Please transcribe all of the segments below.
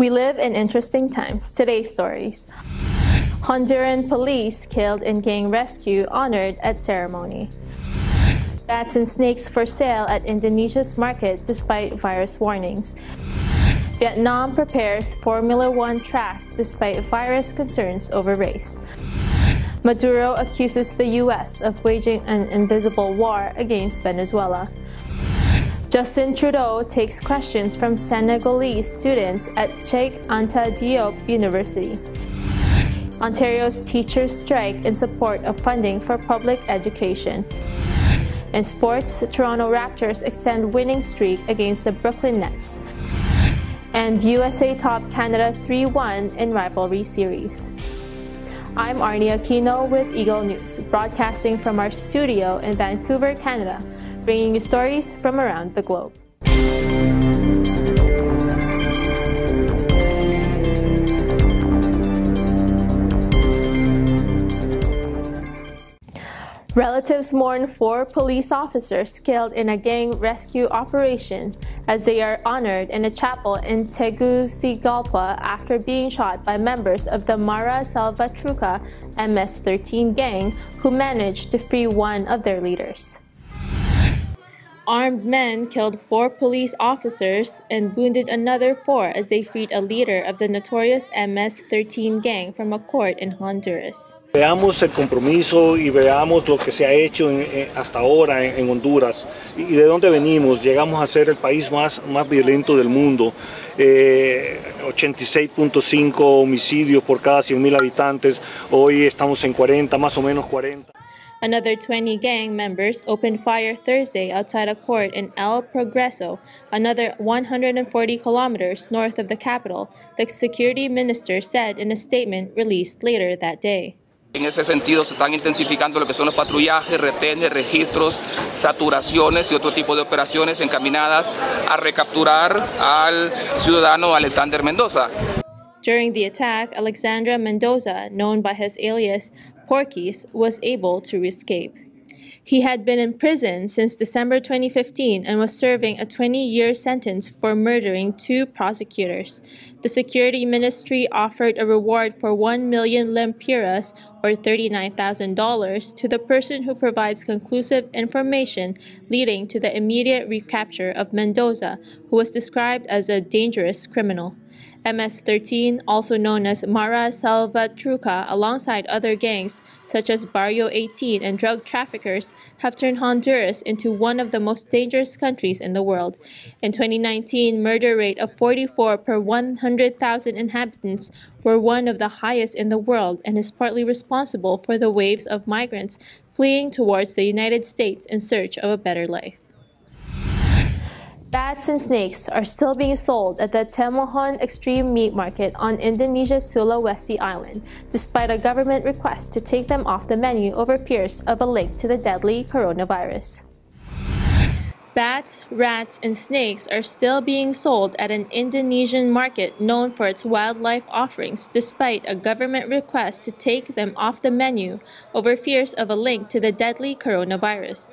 We live in interesting times. Today's stories. Honduran police killed in gang rescue honored at ceremony. Bats and snakes for sale at Indonesia's market despite virus warnings. Vietnam prepares Formula One track despite virus concerns over race. Maduro accuses the U.S. of waging an invisible war against Venezuela. Justin Trudeau takes questions from Senegalese students at Cheikh Anta Diop University. Ontario's teachers strike in support of funding for public education. In sports, Toronto Raptors extend winning streak against the Brooklyn Nets. And USA top Canada 3-1 in rivalry series. I'm Arnie Aquino with Eagle News, broadcasting from our studio in Vancouver, Canada, bringing you stories from around the globe. Relatives mourn 4 police officers killed in a gang rescue operation as they are honored in a chapel in Tegucigalpa after being shot by members of the Mara Salvatrucha MS-13 gang who managed to free one of their leaders. Armed men killed 4 police officers and wounded another 4 as they freed a leader of the notorious MS-13 gang from a court in Honduras. Veamos el compromiso y veamos lo que se ha hecho hasta ahora en Honduras y de dónde venimos. Llegamos a ser el país más violento del mundo. 86.5 homicidios por cada 100,000 habitantes. Hoy estamos en 40, más o menos 40. Another 20 gang members opened fire Thursday outside a court in El Progreso, another 140 kilometers north of the capital, the security minister said in a statement released later that day. En ese sentido se están intensificando lo que son los patrullajes, retenes, registros, saturaciones y otro tipo de operaciones encaminadas a recapturar al ciudadano Alexander Mendoza. During the attack, Alexandra Mendoza, known by his alias Porquis, was able to escape. He had been in prison since December 2015 and was serving a 20-year sentence for murdering 2 prosecutors. The security ministry offered a reward for 1 million lempiras, or $39,000, to the person who provides conclusive information leading to the immediate recapture of Mendoza, who was described as a dangerous criminal. MS-13, also known as Mara Salvatrucha, alongside other gangs such as Barrio 18 and drug traffickers, have turned Honduras into one of the most dangerous countries in the world. In 2019, murder rate of 44 per 100,000 inhabitants were one of the highest in the world and is partly responsible for the waves of migrants fleeing towards the United States in search of a better life. Bats and snakes are still being sold at the Temuhon Extreme Meat Market on Indonesia's Sulawesi Island, despite a government request to take them off the menu over fears of a link to the deadly coronavirus. Bats, rats, and snakes are still being sold at an Indonesian market known for its wildlife offerings, despite a government request to take them off the menu over fears of a link to the deadly coronavirus.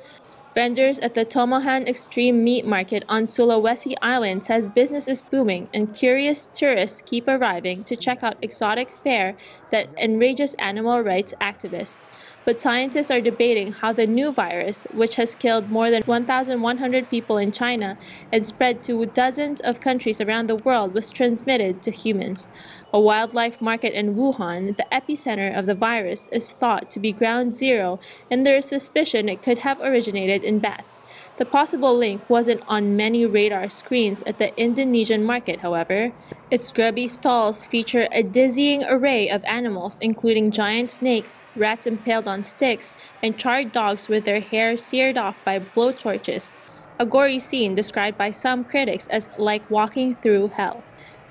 Vendors at the Temuhon Extreme Meat Market on Sulawesi Island says business is booming and curious tourists keep arriving to check out exotic fare that enrages animal rights activists. But scientists are debating how the new virus, which has killed more than 1,100 people in China and spread to dozens of countries around the world, was transmitted to humans. A wildlife market in Wuhan, the epicenter of the virus, is thought to be ground zero, and there is suspicion it could have originated in bats. The possible link wasn't on many radar screens at the Indonesian market, however. Its grubby stalls feature a dizzying array of animals, including giant snakes, rats impaled on sticks, and charred dogs with their hair seared off by blowtorches. A gory scene described by some critics as like walking through hell.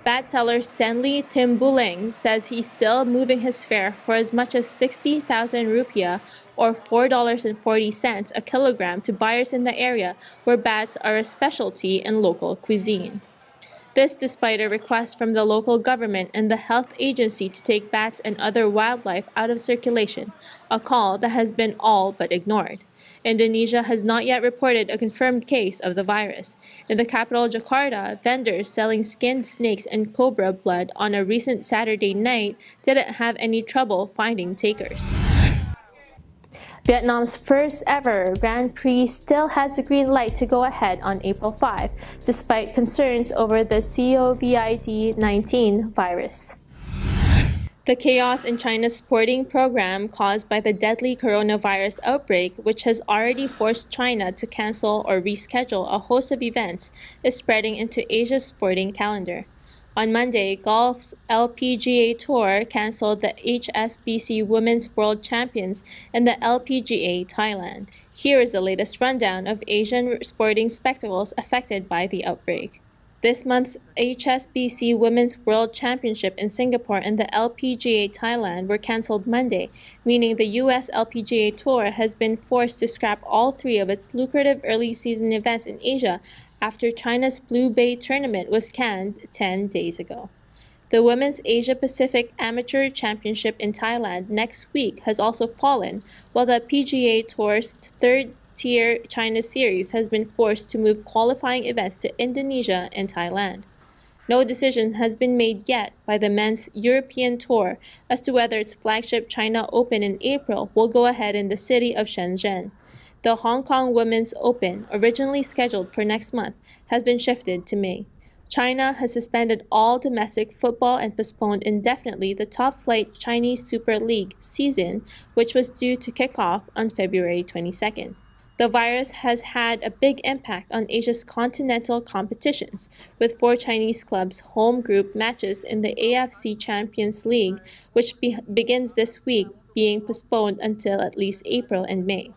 Bat seller Stanley Timbuleng says he's still moving his fare for as much as 60,000 rupiah, or $4.40 a kilogram, to buyers in the area where bats are a specialty in local cuisine. This despite a request from the local government and the health agency to take bats and other wildlife out of circulation, a call that has been all but ignored. Indonesia has not yet reported a confirmed case of the virus. In the capital, Jakarta, vendors selling skinned snakes and cobra blood on a recent Saturday night didn't have any trouble finding takers. Vietnam's first ever Grand Prix still has the green light to go ahead on April 5, despite concerns over the COVID-19 virus. The chaos in China's sporting program caused by the deadly coronavirus outbreak, which has already forced China to cancel or reschedule a host of events, is spreading into Asia's sporting calendar. On Monday, golf's LPGA Tour canceled the HSBC Women's World Champions and the LPGA Thailand. Here is the latest rundown of Asian sporting spectacles affected by the outbreak. This month's HSBC Women's World Championship in Singapore and the LPGA Thailand were canceled Monday, meaning the U.S. LPGA Tour has been forced to scrap all three of its lucrative early season events in Asia after China's Blue Bay tournament was canned 10 days ago. The Women's Asia Pacific Amateur Championship in Thailand next week has also fallen, while the PGA Tour's third-tier China Series has been forced to move qualifying events to Indonesia and Thailand. No decision has been made yet by the men's European Tour as to whether its flagship China Open in April will go ahead in the city of Shenzhen. The Hong Kong Women's Open, originally scheduled for next month, has been shifted to May. China has suspended all domestic football and postponed indefinitely the top-flight Chinese Super League season, which was due to kick off on February 22nd. The virus has had a big impact on Asia's continental competitions, with 4 Chinese clubs' home group matches in the AFC Champions League, which begins this week, being postponed until at least April and May.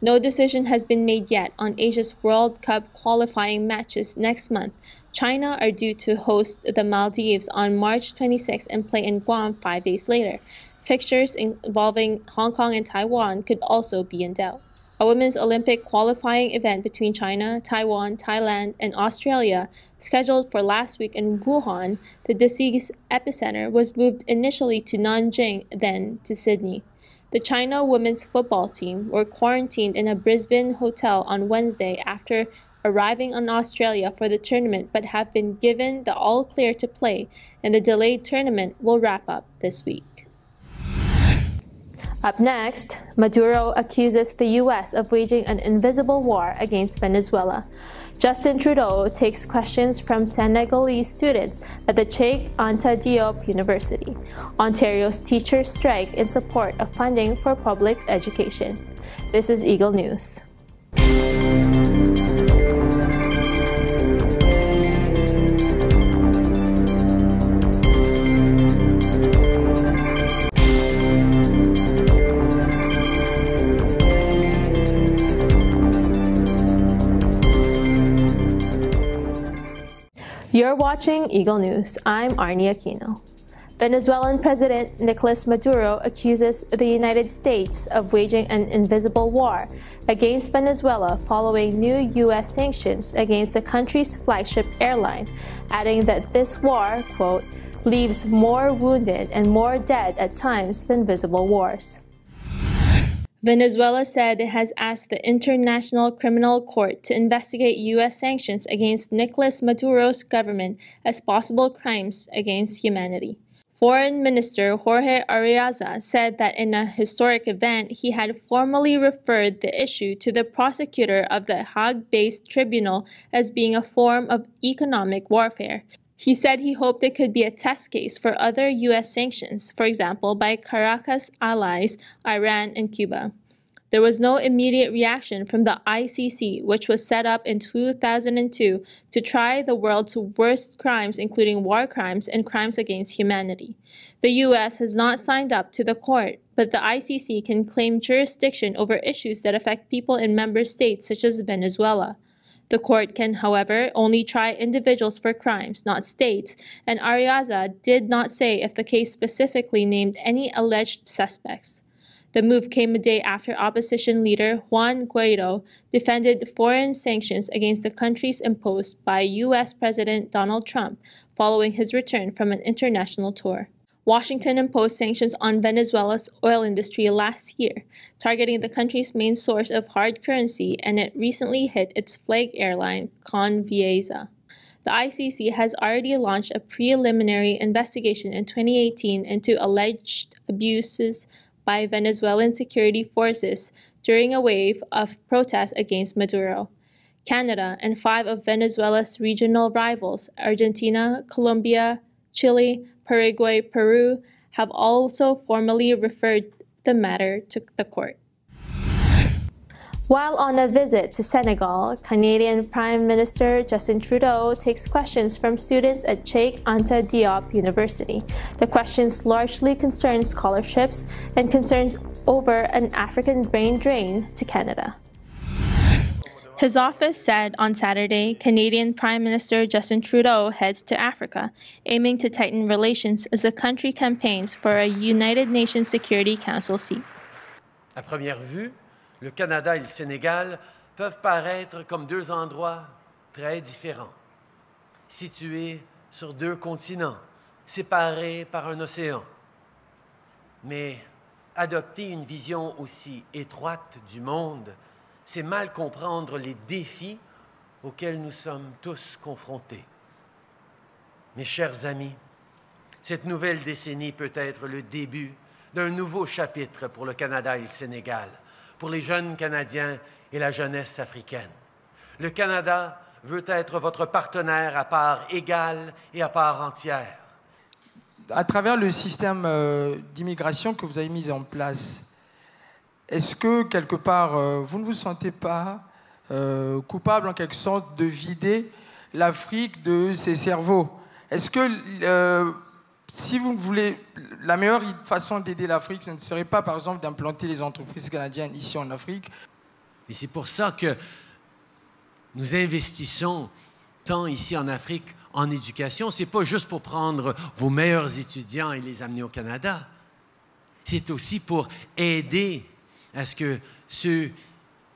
No decision has been made yet on Asia's World Cup qualifying matches next month. China are due to host the Maldives on March 26 and play in Guam 5 days later. Fixtures involving Hong Kong and Taiwan could also be in doubt. A women's Olympic qualifying event between China, Taiwan, Thailand, and Australia, scheduled for last week in Wuhan, the disease epicenter, was moved initially to Nanjing, then to Sydney. The China women's football team were quarantined in a Brisbane hotel on Wednesday after arriving in Australia for the tournament, but have been given the all-clear to play, and the delayed tournament will wrap up this week. Up next, Maduro accuses the U.S. of waging an invisible war against Venezuela. Justin Trudeau takes questions from Senegalese students at the Cheikh Anta Diop University. Ontario's teachers strike in support of funding for public education. This is Eagle News. You're watching Eagle News. I'm Arnie Aquino. Venezuelan President Nicolas Maduro accuses the United States of waging an invisible war against Venezuela following new U.S. sanctions against the country's flagship airline, adding that this war, quote, leaves more wounded and more dead at times than visible wars. Venezuela said it has asked the International Criminal Court to investigate U.S. sanctions against Nicolas Maduro's government as possible crimes against humanity. Foreign Minister Jorge Arreaza said that in a historic event, he had formally referred the issue to the prosecutor of the Hague-based tribunal as being a form of economic warfare. He said he hoped it could be a test case for other U.S. sanctions, for example, by Caracas' allies, Iran and Cuba. There was no immediate reaction from the ICC, which was set up in 2002 to try the world's worst crimes, including war crimes and crimes against humanity. The U.S. has not signed up to the court, but the ICC can claim jurisdiction over issues that affect people in member states such as Venezuela. The court can, however, only try individuals for crimes, not states, and Arreaza did not say if the case specifically named any alleged suspects. The move came a day after opposition leader Juan Guaido defended foreign sanctions against the countries imposed by U.S. President Donald Trump following his return from an international tour. Washington imposed sanctions on Venezuela's oil industry last year, targeting the country's main source of hard currency, and it recently hit its flag airline, Conviasa. The ICC has already launched a preliminary investigation in 2018 into alleged abuses by Venezuelan security forces during a wave of protests against Maduro. Canada and 5 of Venezuela's regional rivals, Argentina, Colombia, Chile, Paraguay, Peru, have also formally referred the matter to the court. While on a visit to Senegal, Canadian Prime Minister Justin Trudeau takes questions from students at Cheikh Anta Diop University. The questions largely concern scholarships and concerns over an African brain drain to Canada. His office said on Saturday Canadian Prime Minister Justin Trudeau heads to Africa, aiming to tighten relations as the country campaigns for a United Nations Security Council seat. À première vue, le Canada et le Sénégal peuvent paraître comme 2 endroits très différents, situés sur 2 continents, séparés par un océan. Mais adopter une vision aussi étroite du monde, c'est mal comprendre les défis auxquels nous sommes tous confrontés. Mes chers amis, cette nouvelle décennie peut être le début d'un nouveau chapitre pour le Canada et le Sénégal, pour les jeunes Canadiens et la jeunesse africaine. Le Canada veut être votre partenaire à part égale et à part entière. À travers le système d'immigration que vous avez mis en place, est-ce que, quelque part, vous ne vous sentez pas coupable, en quelque sorte, de vider l'Afrique de ses cerveaux? Est-ce que, si vous voulez, la meilleure façon d'aider l'Afrique, ce ne serait pas, par exemple, d'implanter les entreprises canadiennes ici en Afrique? Et c'est pour ça que nous investissons tant ici en Afrique en éducation. Ce n'est pas juste pour prendre vos meilleurs étudiants et les amener au Canada. C'est aussi pour aider à ce que ceux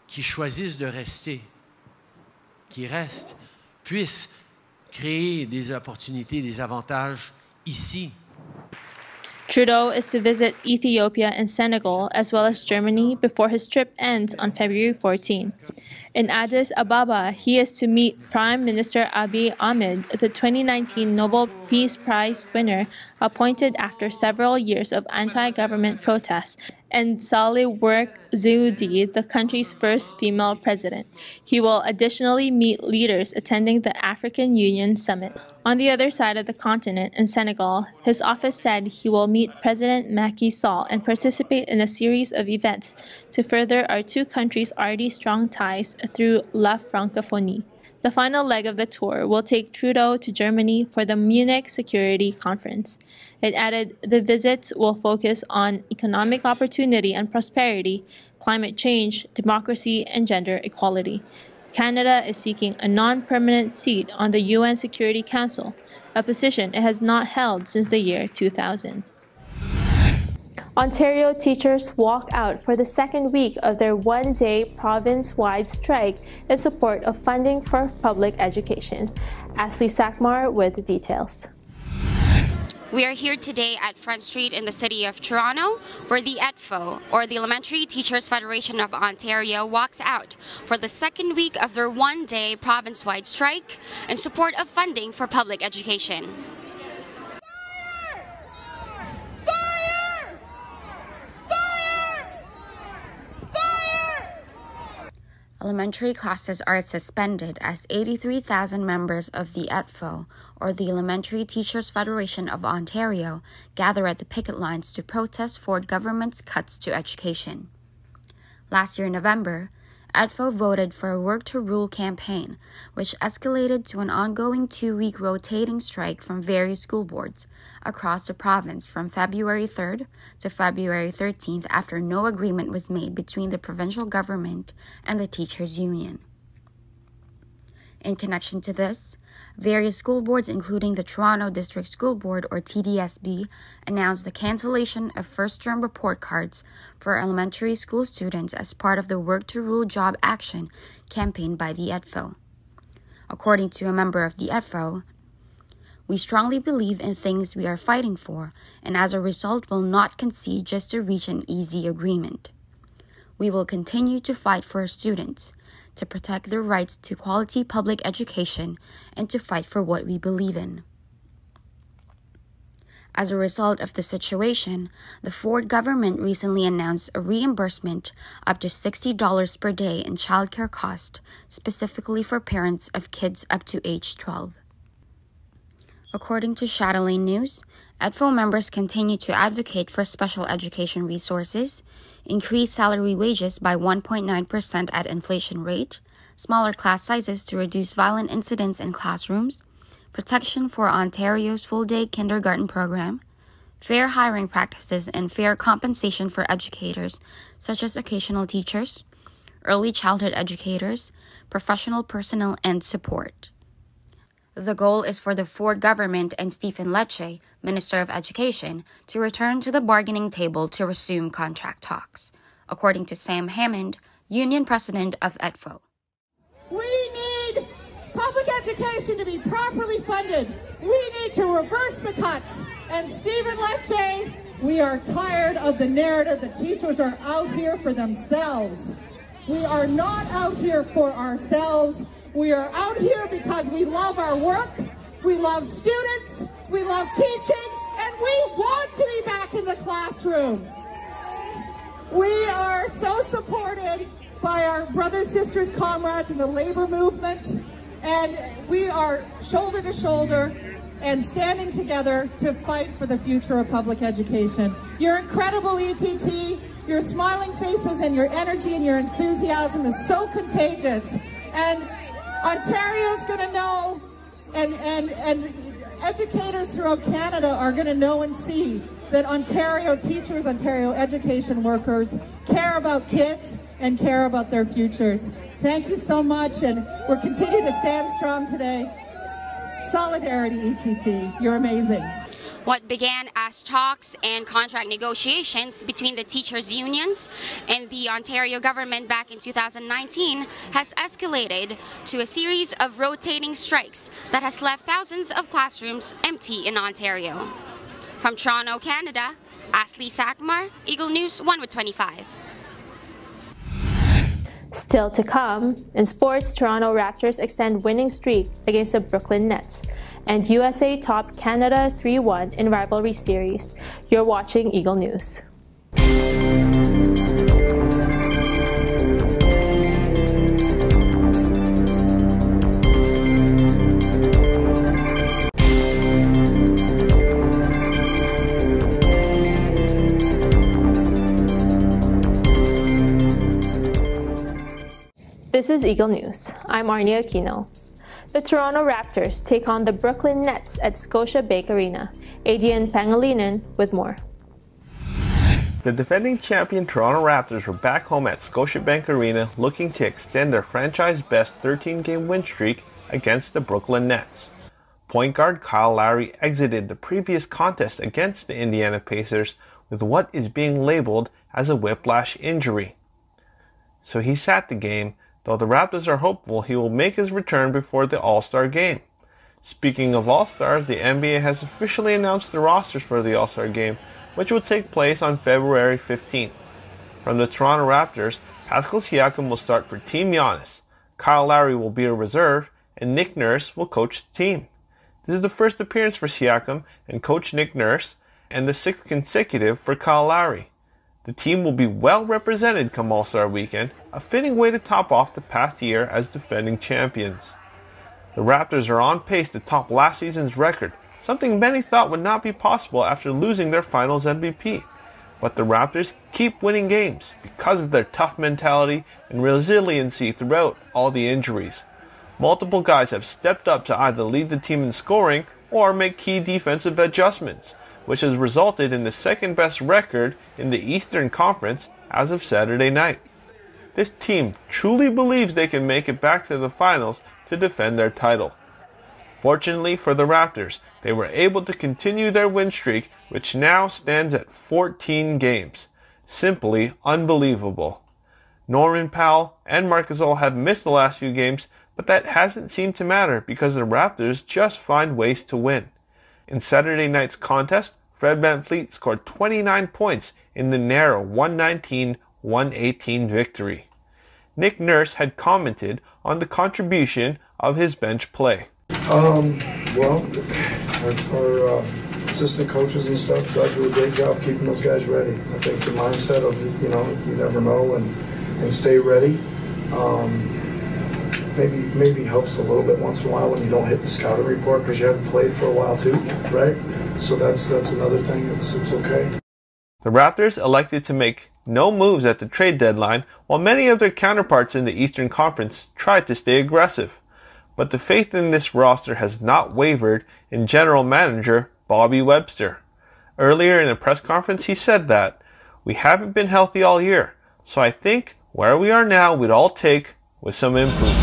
qui choisissent de rester, qui restent, puissent créer des opportunités, des avantages ici. Trudeau is to visit Ethiopia and Senegal, as well as Germany, before his trip ends on February 14. In Addis Ababa, he is to meet Prime Minister Abiy Ahmed, the 2019 Nobel Peace Prize winner, appointed after several years of anti-government protests, and Sahle-Work Zewde, the country's first female president. He will additionally meet leaders attending the African Union Summit. On the other side of the continent, in Senegal, his office said he will meet President Macky Sall and participate in a series of events to further our 2 countries' already strong ties through La Francophonie. The final leg of the tour will take Trudeau to Germany for the Munich Security Conference. It added the visits will focus on economic opportunity and prosperity, climate change, democracy, and gender equality. Canada is seeking a non-permanent seat on the UN Security Council, a position it has not held since the year 2000. Ontario teachers walk out for the second week of their one-day province-wide strike in support of funding for public education. Ashley Sackmar with the details. We are here today at Front Street in the city of Toronto, where the ETFO, or the Elementary Teachers Federation of Ontario, walks out for the second week of their one-day province-wide strike in support of funding for public education. Elementary classes are suspended as 83,000 members of the ETFO, or the Elementary Teachers Federation of Ontario, gather at the picket lines to protest Ford government's cuts to education. Last year in November, ETFO voted for a Work to Rule campaign, which escalated to an ongoing 2-week rotating strike from various school boards across the province from February 3rd to February 13th after no agreement was made between the provincial government and the teachers' union. In connection to this, various school boards, including the Toronto District School Board, or TDSB, announced the cancellation of first-term report cards for elementary school students as part of the Work to Rule Job Action campaign by the EDFO. According to a member of the EDFO, "We strongly believe in things we are fighting for, and as a result will not concede just to reach an easy agreement. We will continue to fight for our students, to protect their rights to quality public education, and to fight for what we believe in." As a result of the situation, the Ford government recently announced a reimbursement up to $60 per day in childcare costs, specifically for parents of kids up to age 12. According to Chatelaine News, EDFO members continue to advocate for special education resources, increase salary wages by 1.9% at inflation rate, smaller class sizes to reduce violent incidents in classrooms, protection for Ontario's full-day kindergarten program, fair hiring practices and fair compensation for educators such as occasional teachers, early childhood educators, professional personnel, and support. The goal is for the Ford government and Stephen Lecce, Minister of Education, to return to the bargaining table to resume contract talks, according to Sam Hammond, Union President of EDFO. We need public education to be properly funded. We need to reverse the cuts. And Stephen Lecce, we are tired of the narrative that teachers are out here for themselves. We are not out here for ourselves. We are out here because we love our work, we love students, we love teaching, and we want to be back in the classroom. We are so supported by our brothers, sisters, comrades in the labor movement, and we are shoulder to shoulder and standing together to fight for the future of public education. You're incredible, ETT. Your smiling faces and your energy and your enthusiasm is so contagious. And Ontario's going to know, and educators throughout Canada are going to know and see that Ontario teachers, Ontario education workers care about kids and care about their futures. Thank you so much, and we're continuing to stand strong today. Solidarity, ETT. You're amazing. What began as talks and contract negotiations between the teachers' unions and the Ontario government back in 2019 has escalated to a series of rotating strikes that has left thousands of classrooms empty in Ontario. From Toronto, Canada, Ashley Sakmar, Eagle News 1/25. Still to come, in sports, Toronto Raptors extend winning streak against the Brooklyn Nets, and USA top Canada 3-1 in rivalry series. You're watching Eagle News. This is Eagle News. I'm Arnie Aquino. The Toronto Raptors take on the Brooklyn Nets at Scotiabank Arena. Adrian Pangilinan with more. The defending champion Toronto Raptors were back home at Scotiabank Arena looking to extend their franchise-best 13-game win streak against the Brooklyn Nets. Point guard Kyle Lowry exited the previous contest against the Indiana Pacers with what is being labeled as a whiplash injury. So he sat the game, though the Raptors are hopeful he will make his return before the All-Star game. Speaking of All-Stars, the NBA has officially announced the rosters for the All-Star game, which will take place on February 15th. From the Toronto Raptors, Pascal Siakam will start for Team Giannis, Kyle Lowry will be a reserve, and Nick Nurse will coach the team. This is the first appearance for Siakam and coach Nick Nurse, and the 6th consecutive for Kyle Lowry. The team will be well represented come All-Star Weekend, a fitting way to top off the past year as defending champions. The Raptors are on pace to top last season's record, something many thought would not be possible after losing their finals MVP. But the Raptors keep winning games because of their tough mentality and resiliency throughout all the injuries. Multiple guys have stepped up to either lead the team in scoring or make key defensive adjustments, which has resulted in the second best record in the Eastern Conference as of Saturday night. This team truly believes they can make it back to the finals to defend their title. Fortunately for the Raptors, they were able to continue their win streak, which now stands at 14 games. Simply unbelievable. Norman Powell and Marc Gasol have missed the last few games, but that hasn't seemed to matter because the Raptors just find ways to win. In Saturday night's contest, Fred VanVleet scored 29 points in the narrow 119-118 victory. Nick Nurse had commented on the contribution of his bench play. Well, our assistant coaches and stuff try to do a great job keeping those guys ready. I think the mindset of, you never know and stay ready maybe helps a little bit once in a while when you don't hit the scouting report because you haven't played for a while too, right? So that's another thing. It's okay. The Raptors elected to make no moves at the trade deadline, while many of their counterparts in the Eastern Conference tried to stay aggressive. But the faith in this roster has not wavered in general manager Bobby Webster. Earlier in a press conference, he said that, "We haven't been healthy all year, so I think where we are now we'd all take with some improvement."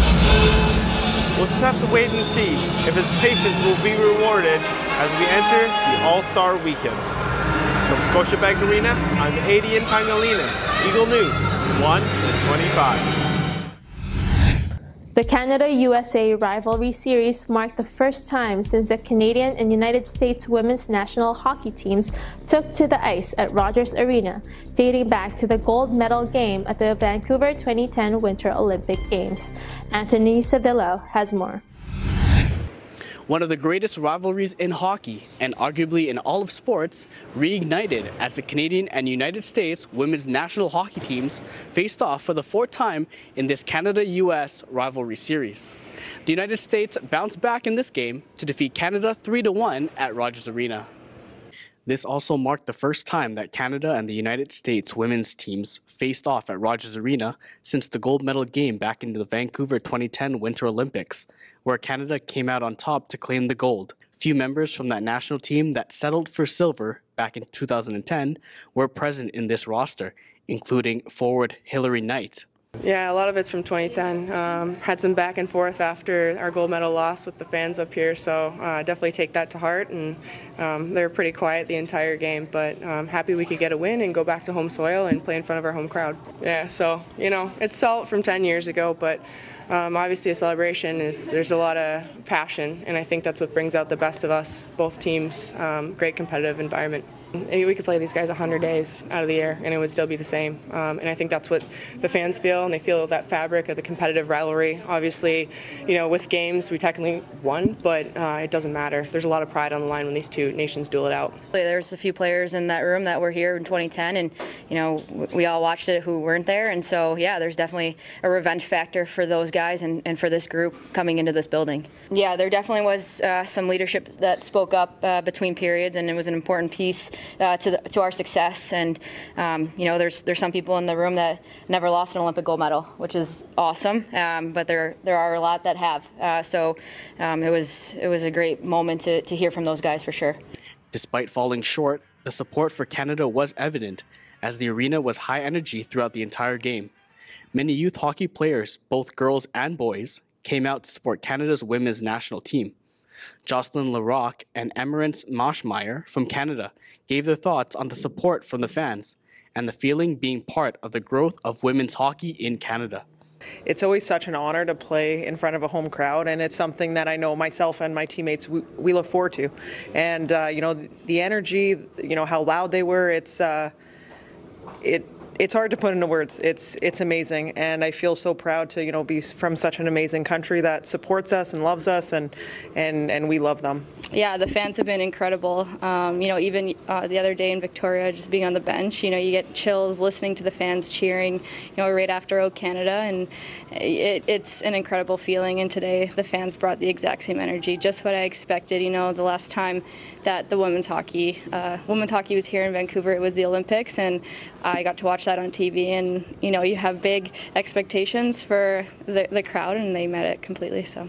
We'll just have to wait and see if his patience will be rewarded as we enter the All-Star Weekend. From Scotiabank Arena, I'm Adian Pangilinan, Eagle News, 1-25. The Canada-USA rivalry series marked the first time since the Canadian and United States women's national hockey teams took to the ice at Rogers Arena, dating back to the gold medal game at the Vancouver 2010 Winter Olympic Games. Anthony Savillo has more. One of the greatest rivalries in hockey, and arguably in all of sports, reignited as the Canadian and United States women's national hockey teams faced off for the fourth time in this Canada-US rivalry series. The United States bounced back in this game to defeat Canada 3-1 at Rogers Arena. This also marked the first time that Canada and the United States women's teams faced off at Rogers Arena since the gold medal game back in the Vancouver 2010 Winter Olympics, where Canada came out on top to claim the gold. Few members from that national team that settled for silver back in 2010 were present in this roster, including forward Hilary Knight. Yeah, a lot of it's from 2010. Had some back and forth after our gold medal loss with the fans up here, so definitely take that to heart. And they were pretty quiet the entire game, but happy we could get a win and go back to home soil and play in front of our home crowd. Yeah, so, it's salt from 10 years ago, but obviously a celebration is, there's a lot of passion, and I think that's what brings out the best of us, both teams. Great competitive environment. We could play these guys 100 days out of the year and it would still be the same. And I think that's what the fans feel, and they feel that fabric of the competitive rivalry. Obviously, with games we technically won, but it doesn't matter. There's a lot of pride on the line when these two nations duel it out. There's a few players in that room that were here in 2010, and we all watched it who weren't there, and so yeah, there's definitely a revenge factor for those guys and for this group coming into this building. Yeah, there definitely was some leadership that spoke up between periods, and it was an important piece to our success. And there's some people in the room that never lost an Olympic gold medal, which is awesome. But there are a lot that have. So it was a great moment to hear from those guys for sure. Despite falling short, the support for Canada was evident, as the arena was high energy throughout the entire game. Many youth hockey players, both girls and boys, came out to support Canada's women's national team. Jocelyn Larocque and Emerence Moschmeyer from Canada gave their thoughts on the support from the fans and the feeling being part of the growth of women's hockey in Canada. It's always such an honor to play in front of a home crowd, and it's something that I know myself and my teammates, we look forward to. And, the energy, how loud they were, it's hard to put into words. It's amazing, and I feel so proud to be from such an amazing country that supports us and loves us, and we love them. Yeah, the fans have been incredible. Even the other day in Victoria, just being on the bench, you get chills listening to the fans cheering, right after O Canada, and it's an incredible feeling. And today, the fans brought the exact same energy, just what I expected. The last time that the women's hockey was here in Vancouver, it was the Olympics, and I got to watch that on TV. And you have big expectations for the crowd, and they met it completely. So.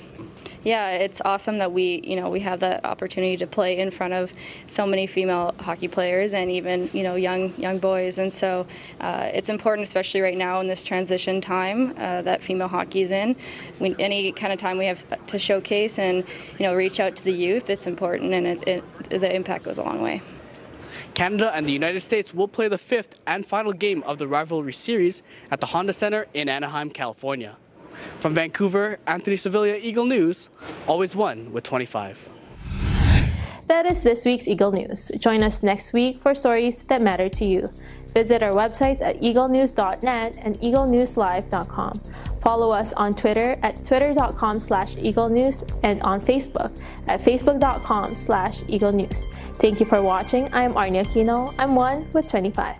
Yeah, it's awesome that we have that opportunity to play in front of so many female hockey players and even, young boys. And so it's important, especially right now in this transition time that female hockey is in. Any kind of time we have to showcase and, reach out to the youth, it's important, and the impact goes a long way. Canada and the United States will play the 5th and final game of the rivalry series at the Honda Center in Anaheim, California. From Vancouver, Anthony Sevilla, Eagle News, always one with 25. That is this week's Eagle News. Join us next week for stories that matter to you. Visit our websites at eaglenews.net and eaglenewslive.com. Follow us on Twitter at twitter.com/eaglenews and on Facebook at facebook.com/eaglenews. Thank you for watching. I am Arnie Aquino. I'm one with 25.